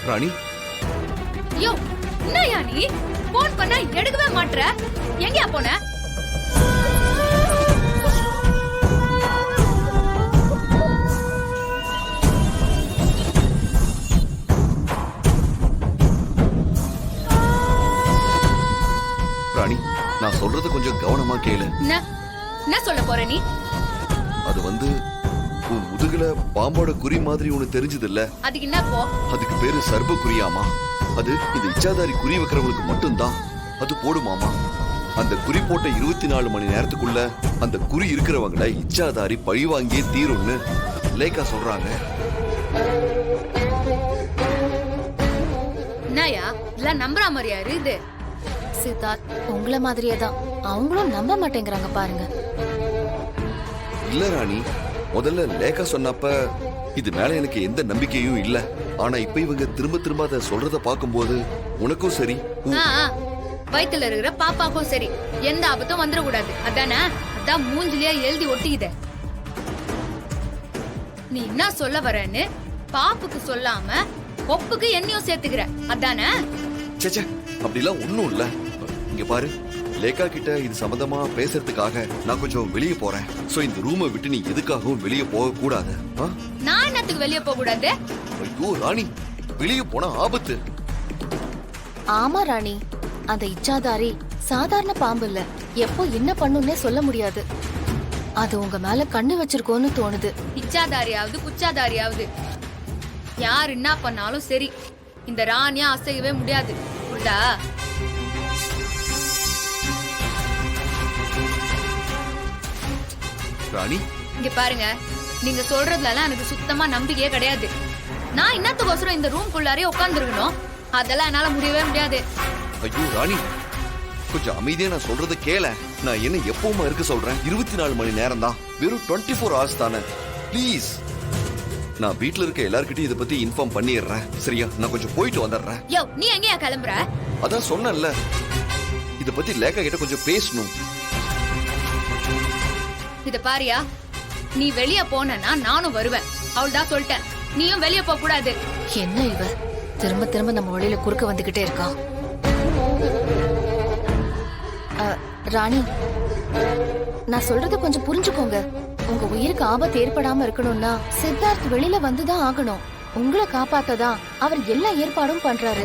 ராணி யோ என்னயா நீ போன் பண்ணா எடுக்கவே மாட்ற? எங்கயா போன? ராணி நான் சொல்றது கொஞ்சம் கவனமா கேளு. என்ன சொல்ல போற நீ? அது வந்து உன் முதுகுல பாம்போட குறி மாதிரி உனக்கு தெரிஞ்சது இல்ல? அதுக்கு என்ன போ? அதுக்கு பேரு சர்ப குறியாமா. அது இந்த இச்சாதாரி குறி வைக்கிறவங்களுக்கு மட்டும்தான் அது போடுமாமா. அந்த குறி போட்ட 24 மணி நேரத்துக்குள்ள அந்த குறி இருக்கிறவங்கள இச்சாதாரி பழி வாங்கியே தீரும்னு லேக்கா சொல்றாங்க. என்னயா இதெல்லாம் நம்புற மாதிரியா இது? சித்தார்த் உங்களை மாதிரியே தான் அவங்களும் நம்ப மாட்டேங்கிறாங்க பாருங்க. இல்ல ராணி, முதல்ல லேக்கா சொன்னப்ப இது மேல எனக்கு எந்த நம்பிக்கையும் இல்ல. ஆனா இப்ப இவங்க திரும்ப திரும்ப அதை சொல்றத பாக்கும்போது உனக்கும் சரி வயித்துல இருக்கிற பாப்பாக்கும் சரி எந்த ஆபத்தும் வந்துடக்கூடாது அதானே? அதான் மூஞ்சிலியா எழுதி ஒட்டிக்குத. நீ என்ன சொல்ல வரன்னு பாப்புக்கு சொல்லாம ஒப்புக்கு என்னையும் சேர்த்துக்கிற அதானே? சேச்சே அப்படிலாம் ஒண்ணும் இல்ல. இங்க பாரு, லேக்கா கிட்ட இது சம்பந்தமா பேசுறதுக்காக நான் கொஞ்சம் வெளியே போறேன். சோ இந்த ரூமை விட்டு நீ எதுக்காகவும் வெளியே போக கூடாது. நான் என்னத்துக்கு வெளியே போக கூடாது? ஐயோ ராணி, வெளியே போனா ஆபத்து. ஆமா ராணி, அந்த இச்சாதாரி சாதாரண பாம்பு இல்ல. எப்போ என்ன பண்ணுன்னே சொல்ல முடியாது. அது உங்க மேல கண்ணு வச்சிருக்கோன்னு தோணுது. இச்சாதாரியாவது குச்சாதாரியாவது யார் என்ன பண்ணாலும் சரி இந்த ராணியா அசையவே முடியாது. புரியுதா? ராணி இங்க பாருங்க, நீங்க சொல்றதுல எனக்கு சுத்தமா நம்பிக்கையே கிடையாது. நான் இன்னத்துக்கோசரம் இந்த ரூம்குள்ளாரே உட்கார்ந்துருக்கணும்? அதெல்லாம் என்னால முடியவே முடியாது. ஐயோ ராணி, கொஞ்சம் அமைதியா நான் சொல்றத கேள. நான் என்ன எப்பவுமா இருக்க சொல்றேன்? 24 மணி நேரம் தான், வெறும் 24 hours தானே. ப்ளீஸ், நான் வீட்ல இருக்க எல்லார்கிட்டயும் இத பத்தி இன்ஃபார்ம் பண்ணிடுறேன். சரியா? நான் கொஞ்சம் போயிட்டு வந்துடுறேன். யோ நீ எங்கயா கிளம்புற? அதான் சொன்னேன்ல, இத பத்தி லேக்கா கிட்ட கொஞ்சம் பேசணும். இத பாரியா, நீ வெளிய போனா நானும் வருவேன். அவள்தான் சொல்லிட்டேன், நீயும் வெளிய போக கூடாது. என்ன இவ திரும்ப திரும்ப நம்ம வழியில குறுக்க வந்துகிட்டே இருக்கா? ராணி, நான் சொல்றத கொஞ்சம் புரிஞ்சுக்கோங்க. உங்க உயிருக்கு ஆபத்து ஏற்படாம இருக்கணும்னா சித்தார்த் வெளியில வந்துதான் ஆகணும். உங்களை காப்பாத்ததான் அவர் எல்லா ஏற்பாடும் பண்றாரு.